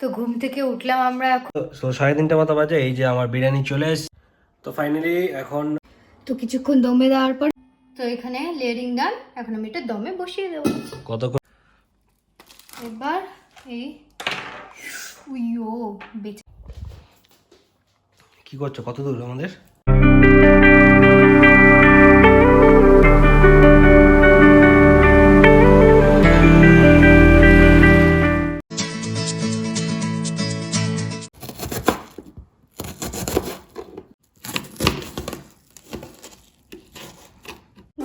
তো ঘুম থেকে উঠলাম আমরা এখন, তো 3:30 মতো বাজে। এই যে আমার বিরিয়ানি চলে এসেছে। তো ফাইনালি এখন তো কিছুক্ষণ দমে দেওয়ার পর তো এখানে লেয়ারিং ডান। এখন আমি এটা দমে বসিয়ে দেবো। কতক্ষণ এবার এই উইও বেঁচে কি করছো? কত দূর আমাদের?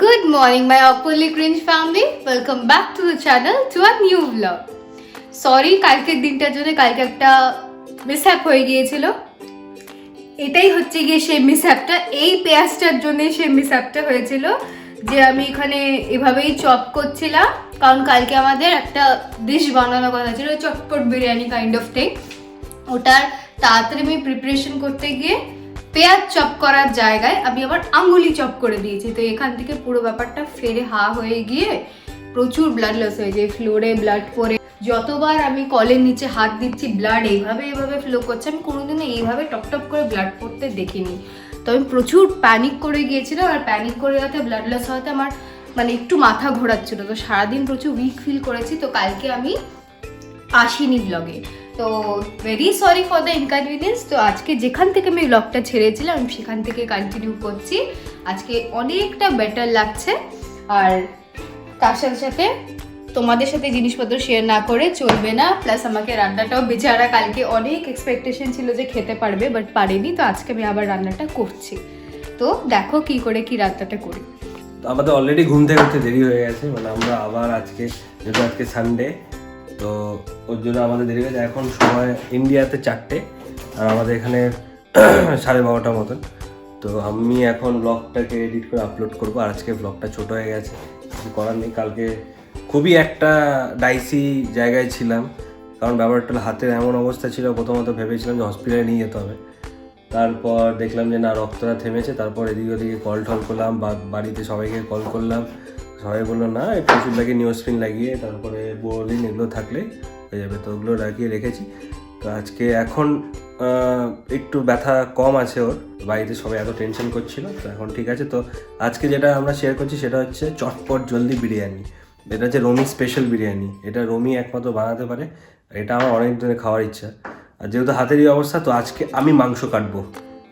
Good morning, my Apolly Cringe family. Welcome back to the channel to a new vlog. Sorry, কালকের দিনটার জন্য কালকে একটা মিসহ্যাপ হয়ে গিয়েছিল। এটাই হচ্ছে গিয়ে সেই মিসহ্যাপটা, এই পেঁয়াজটার জন্য সেই মিসহ্যাপটা হয়েছিল যে আমি এখানে এভাবেই চপ করছিলাম, কারণ কালকে আমাদের একটা ডিশ বানানোর কথা ছিল, চটপট বিরিয়ানি কাইন্ড অফ থিং। ওটার তাড়াতাড়ি আমি প্রিপারেশন করতে গিয়ে পেঁয়াজ চপ করার জায়গায় আমি আবার আঙুলি চপ করে দিয়েছি। তো এখান থেকে পুরো ব্যাপারটা ফেরে হা হয়ে গিয়ে প্রচুর ব্লাড লস হয়ে যায়, ফ্লোরে ব্লাড পরে যতবার আমি কলের নিচে হাত দিচ্ছি ব্লাড এইভাবে ফ্লো করছে। আমি কোনোদিনও এইভাবে টপ করে ব্লাড পড়তে দেখিনি। তো আমি প্রচুর প্যানিক করে গিয়েছিলাম, আর প্যানিক করে যাতে ব্লাড লস হওয়াতে আমার মানে একটু মাথা ঘোরাচ্ছিল। তো সারাদিন প্রচুর উইক ফিল করেছি। তো কালকে আমি আসিনি ব্লগে, তো very sorry for the inconvenience. তো আজকে যেখান থেকে আমি ব্লগটা ছেড়েছিলাম আমি সেখান থেকে কন্টিনিউ করছি। আজকে অনেকটা বেটার লাগছে, আর তার সাথে সাথে তোমাদের সাথে জিনিসপত্র শেয়ার না করে চলবে না। প্লাস আমাকে রান্নাটাও বেচারা কালকে অনেক এক্সপেকটেশন ছিল যে খেতে পারবে, বাট পারেনি। তো আজকে আমি আবার রান্নাটা করছি। তো দেখো কি করে কি রান্নাটা করি। তো আমাদের অলরেডি ঘুম থেকে উঠতে দেরি হয়ে গেছে, মানে আমরা আবার আজকে যেহেতু আজকে সানডে, তো ওর জন্য আমাদের দেরি হয়েছে। এখন সময় ইন্ডিয়াতে 4টে, আর আমাদের এখানে 12:30 মতন। তো আমি এখন ব্লগটাকে এডিট করে আপলোড করবো। আর আজকে ব্লগটা ছোট হয়ে গেছে, কিছু করার নেই। কালকে খুবই একটা ডাইসি জায়গায় ছিলাম, কারণ ব্যাপারটা হাতের এমন অবস্থা ছিল। প্রথমত ভেবেছিলাম যে হসপিটালে নিয়ে যেতে হবে, তারপর দেখলাম যে না, রক্তটা থেমেছে। তারপর এদিকে ওদিকে কল টল করলাম, বা বাড়িতে সবাইকে কল করলাম। সবাই বললো না, এই প্রচুর লাগিয়ে নিউজপিন লাগিয়ে তারপরে বোরোলিন এগুলো থাকলে হয়ে যাবে। তো ওগুলো লাগিয়ে রেখেছি। তো আজকে এখন একটু ব্যথা কম আছে ওর। বাড়িতে সবাই এত টেনশন করছিল, তো এখন ঠিক আছে। তো আজকে যেটা আমরা শেয়ার করছি সেটা হচ্ছে চটপট জলদি বিরিয়ানি। এটা হচ্ছে রোমি স্পেশাল বিরিয়ানি। এটা রোমি একমাত্র বানাতে পারে। এটা আমার অনেক দিনের খাওয়ার ইচ্ছা। আর যেহেতু হাতেরই অবস্থা, তো আজকে আমি মাংস কাটবো।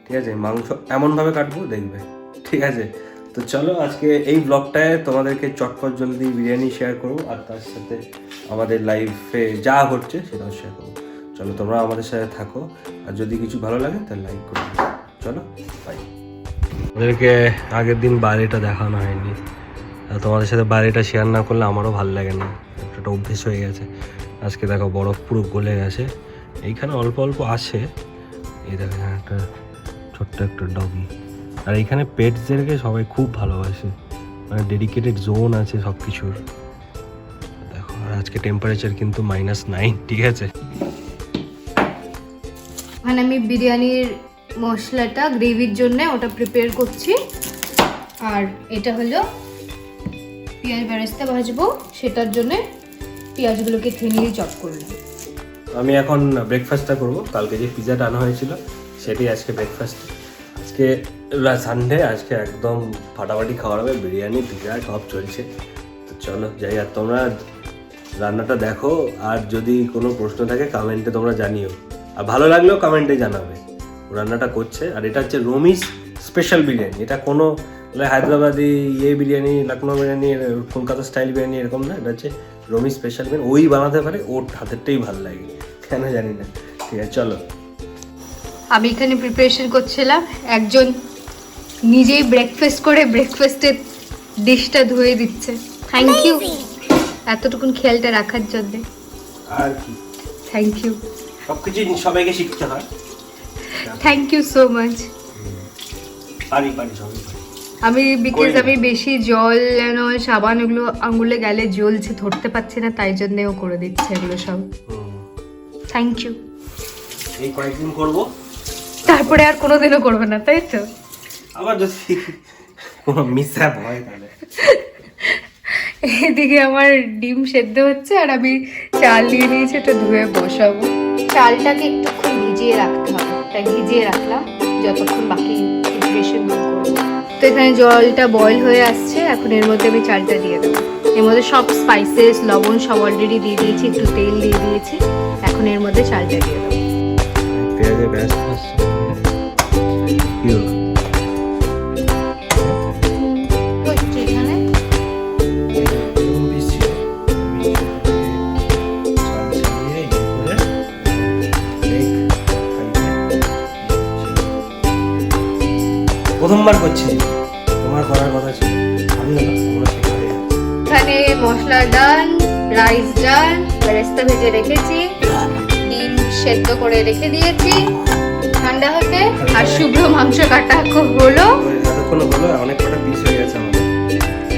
ঠিক আছে, মাংস এমনভাবে কাটবো দেখবে, ঠিক আছে। তো চলো আজকে এই ব্লগটায় তোমাদেরকে চটপট জলদি বিরিয়ানি শেয়ার করবো, আর তার সাথে আমাদের লাইফে যা হচ্ছে সেটাও শেয়ার করবো। চলো তোমরা আমাদের সাথে থাকো, আর যদি কিছু ভালো লাগে তাহলে লাইক করো। চলো বাই। ওদেরকে আগের দিন বাইরেটা দেখানো হয়নি, তোমাদের সাথে বাইরেটা শেয়ার না করলে আমারও ভালো লাগে না, একটা অভ্যেস হয়ে গেছে। আজকে দেখো বরফ পুরো গলে গেছে, এইখানে অল্প অল্প আসে। এই দেখো একটা ছোট্ট একটা ডগি। আর এইখানে পেটসদেরকে সবাই খুব ভালোবাসে, মানে ডেডিকেটেড জোন আছে সব কিছুর। দেখো, আর আজকে টেম্পারেচার কিন্তু -9, ঠিক আছে। ওখানে আমি বিরিয়ানির মশলাটা গ্রেভির জন্য ওটা প্রিপেয়ার করছি, আর এটা হলো পেঁয়াজ বেরেস্তা ভাজবো, সেটার জন্য পেঁয়াজগুলোকে থেনিয়ে চপ করলাম। আমি এখন ব্রেকফাস্টটা করব। কালকে যে পিজাটা আনা হয়েছিল সেটাই আজকে ব্রেকফাস্ট। আজকে সানডে, আজকে একদম ফাটাফাটি খাওয়া হবে। বিরিয়ানি পিজা সব চলছে। তো চলো যাই, আর তোমরা রান্নাটা দেখো, আর যদি কোনো প্রশ্ন থাকে কমেন্টে তোমরা জানিও, আর ভালো লাগলেও কমেন্টে জানাবে। রান্নাটা করছে, আর এটা হচ্ছে রোমিস স্পেশাল বিরিয়ানি। এটা কোনো হায়দ্রাবাদি বিরিয়ানি, লখনৌ বিরিয়ানি, কলকাতা স্টাইল বিরিয়ানি এরকম না। এটা হচ্ছে রোমি স্পেশাল বিরিয়ানি। ওই বানাতে পারে, ওর হাতেরটাই ভালো লাগে, কেন জানি না। ঠিক আছে চলো। আমি এখানে প্রিপারেশন করছিলাম, একজন নিজেই ব্রেকফাস্ট করে ব্রেকফাস্টের ডিশটা ধুয়ে দিচ্ছে। থ্যাংক ইউ এতটুকুন খেয়ালটা রাখার জন্য। আর কি, থ্যাংক ইউ, সবকিছু সবাইকে শিখতে হয়। Thank you so much. পারি সবাই। আমি বিকজ আমি বেশি জল সাবান এগুলো আঙুলে গেলে জ্বলছে, ধরতে পারছি না, তাই জন্যও করে দিচ্ছে এগুলো সব। Thank you. এই কয়েকদিন করবো, তারপরে আর কোনোদিনও করবে না, তাই তো? আবার যদি কোনো মিসহ্যাপ হয় তাহলে। এদিকে আমার ডিম সেদ্ধ হচ্ছে, আর আমি চাল নিয়ে নিয়েছি, এটা ধুয়ে বসাবো। চালটাকে একটুক্ষণ ভিজিয়ে রাখতে হবে, তাই ভিজিয়ে রাখলাম যতক্ষণ বাকি প্রিপারেশন করবো। তো এখানে জলটা বয়েল হয়ে আসছে, এখন এর মধ্যে আমি চালটা দিয়ে দেবো। এর মধ্যে সব স্পাইসেস লবণ সব অলরেডি দিয়ে দিয়েছি, একটু তেল দিয়ে দিয়েছি, এখন এর মধ্যে চালটা দিয়ে দেবো। পেঁয়াজের ব্যাস কি হলো? এখানে প্রথমবার করছি, তোমার করার কথা ছিল, আমি না তোমরা শেখা হয়ে গেছে। এখানে মশলা ডান, রাইস ডান, বেরেস্তা ভেজে রেখেছি, ডিম সেদ্ধ করে রেখে দিয়েছি ঠান্ডা হতে, আর শুভ্র মাংস কাটা হলো। এতক্ষণ হলো, অনেক কটা পিস হয়ে গেছে আমাদের,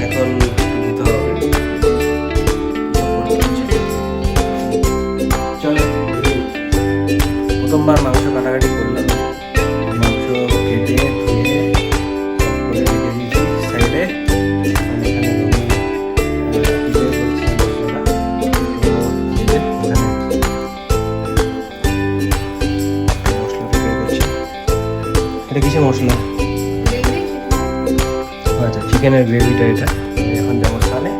এখন দিতে হবে। চলো, প্রথমবার মাংস কাটাকাটি করলাম, মাংস কেটে ধুয়ে করে রেখে দিয়েছি সাইডে। এখানে এটা কিসের মশলা? আচ্ছা, চিকেনের গ্রেভিটা এটা। আমি এখন যাবো স্নানে।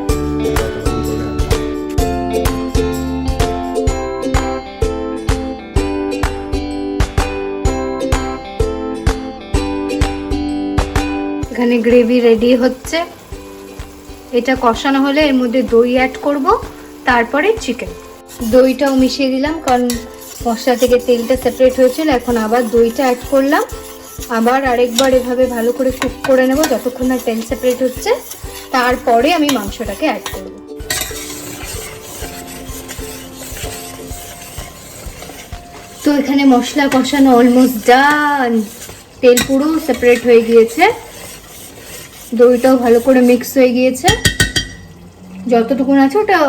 এখানে গ্রেভি রেডি হচ্ছে, এটা কষানো হলে এর মধ্যে দই অ্যাড করব, তারপরে চিকেন। দইটাও মিশিয়ে দিলাম কারণ মশলা থেকে তেলটা সেপারেট হয়েছিল, এখন আবার দইটা অ্যাড করলাম, আবার আরেকবার এভাবে ভালো করে কুক করে নেব যতক্ষণ না তেল সেপারেট হচ্ছে, তারপরে আমি মাংসটাকে অ্যাড করব। তো এখানে মশলা কষানো অলমোস্ট ডান, তেল পুরো সেপারেট হয়ে গিয়েছে, দইটাও ভালো করে মিক্স হয়ে গিয়েছে, যতটুকুন আছে ওটা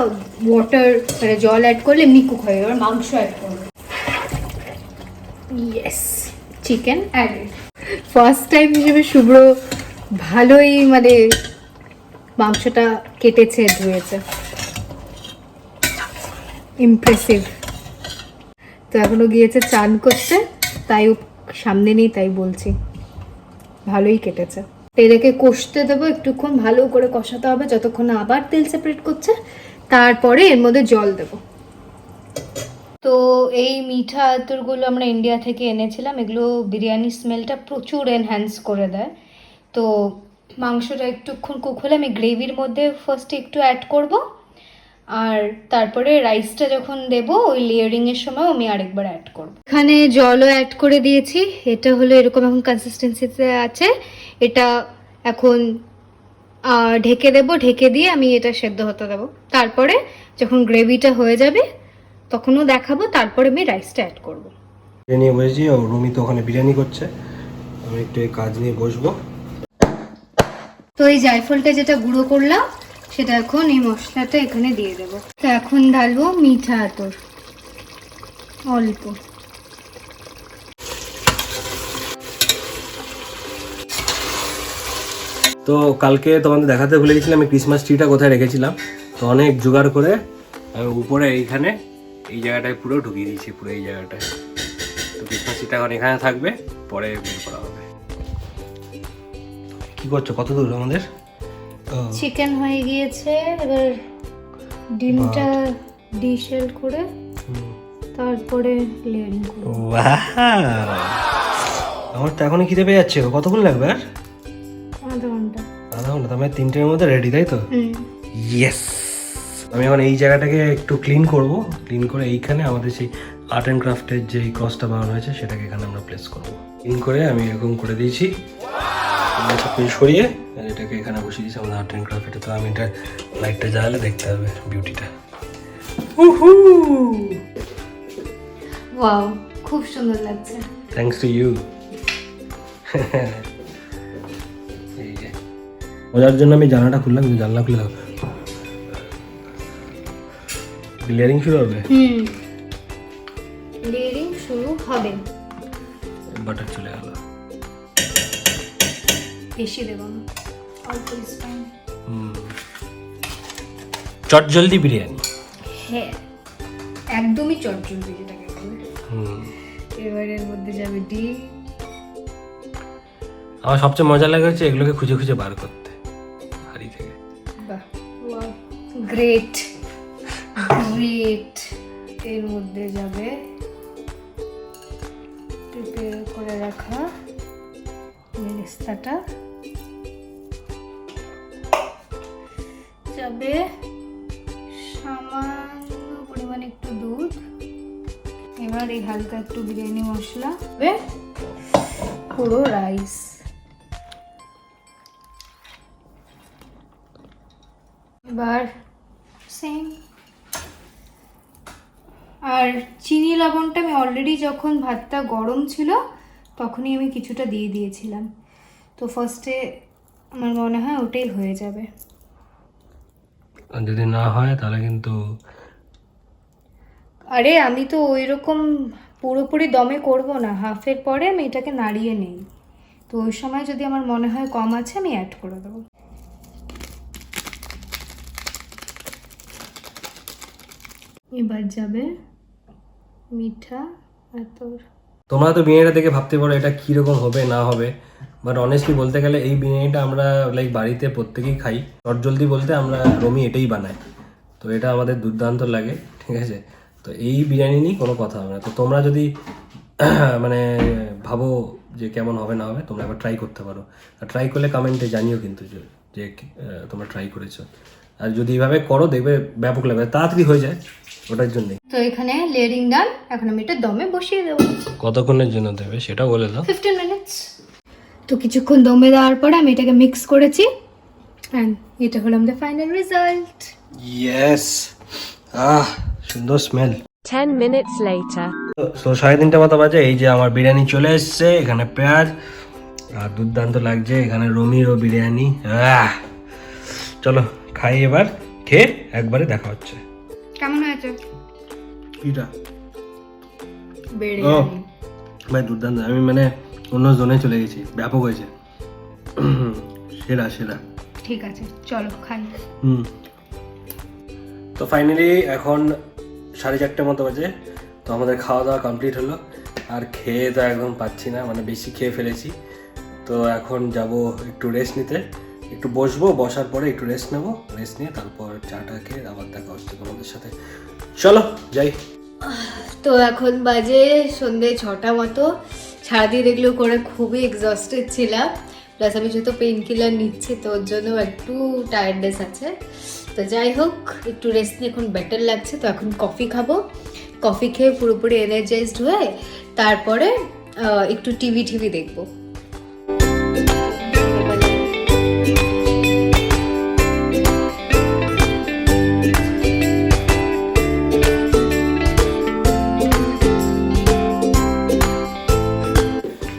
ওয়াটার মানে জল অ্যাড করলে এমনি কুক হয়ে যাবে। মাংস অ্যাড করব। Yes, chicken added. First time হিসেবে শুভ্র ভালোই মানে মাংসটা কেটেছে, ধুয়েছে, ইমপ্রেসিভ। তো এখনো গিয়েছে চান করতে, তাই ও সামনে নেই তাই বলছি, ভালোই কেটেছে। তেলকে কষতে দেবো একটুক্ষণ, ভালো করে কষাতে হবে যতক্ষণ না আবার তেল সেপারেট করছে, তারপরে এর মধ্যে জল দেব। তো এই মিঠা আতরগুলো আমরা ইন্ডিয়া থেকে এনেছিলাম, এগুলো বিরিয়ানি স্মেলটা প্রচুর এনহ্যান্স করে দেয়। তো মাংসটা একটুক্ষণ কুক হলে আমি গ্রেভির মধ্যে ফার্স্টে একটু অ্যাড করব, আর তারপরে রাইসটা যখন দেব ওই লেয়ারিংয়ের সময় আমি আরেকবার অ্যাড করব। এখানে জলও অ্যাড করে দিয়েছি, এটা হলো এরকম এখন কনসিস্টেন্সিতে আছে। এটা এখন ঢেকে দেব, ঢেকে দিয়ে আমি এটা সেদ্ধ হতে দেবো, তারপরে যখন গ্রেভিটা হয়ে যাবে তখনও দেখাবো, তারপরে আমি রাইসটা অ্যাড করব। বিরিয়ানি বসেছি, ও রুমি তো ওখানে বিরিয়ানি করছে, আমি একটু এই কাজ নিয়ে বসবো। তো এই জায়ফলটা যেটা গুঁড়ো করলাম সেটা এখন এই মশলাটা এখানে দিয়ে দেবো। তো এখন ঢালবো মিঠা আতর অল্প। তো কালকে তোমাদের দেখাতে ভুলে গেছিলাম আমি ক্রিসমাস ট্রিটা কোথায় রেখেছিলাম। তো অনেক জোগাড় করে আমি উপরে এইখানে এই জায়গাটায় পুরো ঢুকিয়ে দিয়েছি, পুরো এই জায়গাটায়। তো ক্রিসমাস ট্রিটা এখন এখানে থাকবে, পরে বের করা হবে। কি করছো, কত দূর আমাদের? চিকেন হয়ে গিয়েছে, এবার ডিমটা ডিশেল করে তারপরে লেয়ারিং করব। আমার তো এখনই খিদে পেয়ে যাচ্ছে, কতক্ষণ লাগবে? আর আধা ঘন্টা। আধা ঘন্টা? তার মানে 3টের মধ্যে রেডি, তাই তো? ইয়েস। আমি এখন এই জায়গাটাকে একটু ক্লিন করব, ক্লিন করে এইখানে আমাদের সেই আর্ট অ্যান্ড ক্রাফটের যে ক্রসটা বানানো হয়েছে সেটাকে এখানে আমরা প্লেস করব। ক্লিন করে আমি এরকম করে দিয়েছি, সব কিছু সরিয়ে এটাকে এখানে বসিয়ে দিয়েছি আমাদের আর্ট অ্যান্ড ক্রাফট। তো আমি এটা লাইটটা জ্বালালে দেখতে হবে বিউটিটা। ওয়াও, খুব সুন্দর লাগছে। Thanks to you. এই যে মজার জন্য আমি জানলাটা খুললাম, কিন্তু জানলা খুলে দাও, লেয়ারিং শুরু হবে। লেয়ারিং শুরু হবে। বাটার চলে গেল, বেশি দেব না, অল্প স্পাইন। চট জলদি বিরিয়ানি। হ্যাঁ, একদমই চটজলদি যেটাকে বলে। এবার এর মধ্যে যাবে ডিম। আমার সবচেয়ে মজা লাগে হচ্ছে এগুলোকে খুঁজে খুঁজে বার করতে হাঁড়ি থেকে। বাহ, গ্রেট গ্রেট। এর মধ্যে যাবে প্রিপেয়ার করে রাখা বেরেস্তাটা, যাবে সামান্য পরিমাণে একটু দুধ, এবার এই হালকা একটু বিরিয়ানি মশলা, পুরো রাইস। এবার সেম। আর চিনি লবণটা আমি অলরেডি যখন ভাতটা গরম ছিল তখনই আমি কিছুটা দিয়ে দিয়েছিলাম, তো ফার্স্টে আমার মনে হয় ওটাই হয়ে যাবে। আর যদি না হয় তাহলে কিন্তু আরে আমি তো ওই রকম পুরোপুরি দমে করব না, হাফের পরে আমি এটাকে নাড়িয়ে নেই, তো ওই সময় যদি আমার মনে হয় কম আছে আমি অ্যাড করে দেবো। এবার যাবে মিঠা আতর। তোমরা তো বিরিয়ানিটা দেখে ভাবতে পারো এটা কীরকম হবে না হবে, বাট অনেস্টলি বলতে গেলে এই বিরিয়ানিটা আমরা লাইক বাড়িতে প্রত্যেকেই খাই। চটজলদি বলতে আমরা রমি এটাই বানাই, তো এটা আমাদের দুর্দান্ত লাগে, ঠিক আছে। তো এই বিরিয়ানি নিয়ে কোনো কথা হবে না। তো তোমরা যদি মানে ভাবো যে কেমন হবে না হবে, তোমরা একবার ট্রাই করতে পারো। আর ট্রাই করলে কমেন্টে জানিও কিন্তু যে তোমরা ট্রাই করেছো। আর যদি এইভাবে করো দেখবে ব্যাপক লাগবে, তাড়াতাড়ি হয়ে যায় ওটার জন্যই। তো এখানে লেয়ারিং ডান, এখন আমি এটা দমে বসিয়ে দেবো। কতক্ষণের জন্য দেবে সেটা বলে দাও। 15 মিনিটস। তো কিছুক্ষণ দমে দেওয়ার পরে আমি এটাকে মিক্স করেছি, অ্যান্ড এটা হলো আমাদের ফাইনাল রেজাল্ট। ইয়েস, সুন্দর স্মেল। 10 minutes later. তো 3:30 মতো বাজে, এই যে আমার বিরিয়ানি চলে এসছে, এখানে পেঁয়াজ আর দুর্দান্ত লাগছে, এখানে রমিরও বিরিয়ানি। চলো খাই, এবার খেয়ে একবারে দেখা হচ্ছে। কেমন হয়েছে এটা বিরিয়ানি? ভাই দুর্দান্ত, আমি মানে অন্য জোনে চলে গেছি, ব্যাপক হয়েছে, সেরা সেরা। ঠিক আছে চলো খাই। তো ফাইনালি এখন 4:30 মতো বাজে, তো আমাদের খাওয়া দাওয়া কমপ্লিট হলো। আর খেয়ে তো একদম পাচ্ছি না, মানে বেশি খেয়ে ফেলেছি। তো এখন যাব একটু রেস্ট নিতে, একটু বসবো, বসার পরে একটু রেস্ট নেবো, রেস্ট নিয়ে তারপর চাটা খেয়ে আবার দেখা হচ্ছে তোমাদের সাথে। চলো যাই। তো এখন বাজে সন্ধ্যে 6টা মতো। সারাদিন এগুলো করে খুবই এক্সস্টেড ছিলাম, প্লাস আমি যেহেতু পেইন কিলার নিচ্ছি তো ওর জন্য একটু টায়ার্ডনেস আছে। তো যাই হোক, একটু রেস্ট নিয়ে এখন বেটার লাগছে। তো এখন কফি খাবো, কফি খেয়ে পুরোপুরি এনার্জাইজড হয়ে তারপরে একটু টিভি দেখবো।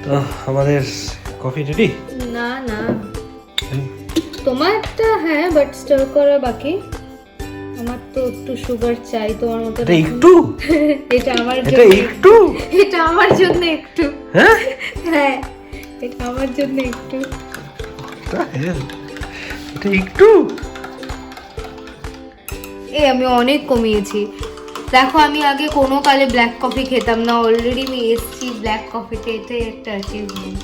তো আমাদের কফি রেডি? না না, তোমারটা হ্যাঁ, বাট স্টার করা বাকি। আমার তো একটু সুগার চাই, তোমার মতো এটা একটু এটা আমার এটা জন্য একটু এটা আমার জন্য একটু, হ্যাঁ হ্যাঁ এটা আমার জন্য একটু। এটা একটু আমি অনেক কমিয়েছি। দেখো আমি আগে কোনো কালে ব্ল্যাক কফি খেতাম না, অলরেডি আমি এসছি ব্ল্যাক কফিতে, এটাই একটা অ্যাচিভমেন্ট।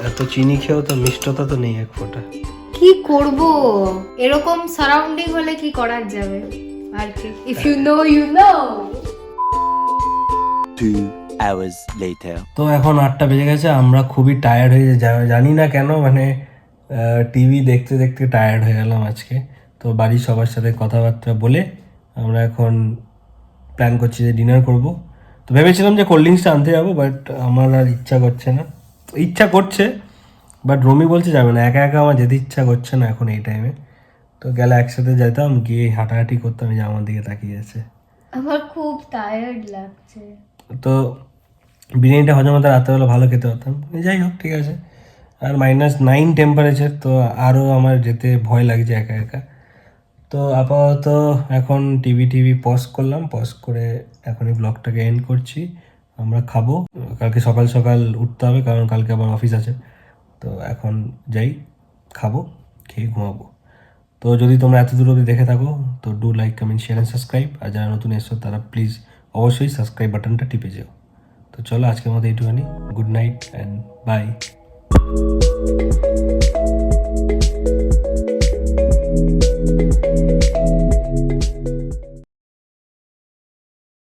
এত চিনি খেয়েও তো মিষ্টতা তো নেই এক ফোঁটা। কি করব, এরকম সারাউন্ডিং হলে কি করা যাবে আর কি। If you know you know. 2 hours later. তো এখন 8টা বেজে গেছে, আমরা খুবই টায়ার্ড হয়ে জানি না কেন, মানে টিভি দেখতে দেখতে টায়ার্ড হয়ে গেলাম আজকে। তো বাড়ির সবার সাথে কথাবার্তা বলে আমরা এখন প্ল্যান করছি যে ডিনার করব। তো ভেবেছিলাম যে কোল্ড ড্রিঙ্কসটা আনতে যাবো, বাট আমার আর ইচ্ছা করছে না। ইচ্ছা করছে বাট রমি বলছে যাবে না, একা একা আমার যেতে ইচ্ছা করছে না এখন এই টাইমে। তো গেলে একসাথে যেতাম, গিয়ে হাঁটাহাঁটি করতাম, যে আমার দিকে তাকিয়ে আছে। আমার খুব টায়ার্ড লাগছে। তো বিরিয়ানিটা হজম হতে রাত্রেবেলা ভালো খেতে পারতাম। যাই হোক ঠিক আছে। আর -9 টেম্পারেচার, তো আরও আমার যেতে ভয় লাগছে একা একা। তো আপাতত এখন টিভি পজ করলাম, পজ করে এখন এই ব্লগটাকে এন্ড করছি। আমরা খাবো, কালকে সকাল সকাল উঠতে হবে কারণ কালকে আবার অফিস আছে। তো এখন যাই, খাবো, খেয়ে ঘুমাবো। তো যদি তোমরা এত দূর অবধি দেখে থাকো তো do like, comment, share and subscribe. আর যারা নতুন এসছো তারা প্লিজ অবশ্যই সাবস্ক্রাইব বাটনটা টিপে যেও। তো চলো আজকের মতো এইটুখানি, গুড নাইট অ্যান্ড বাই।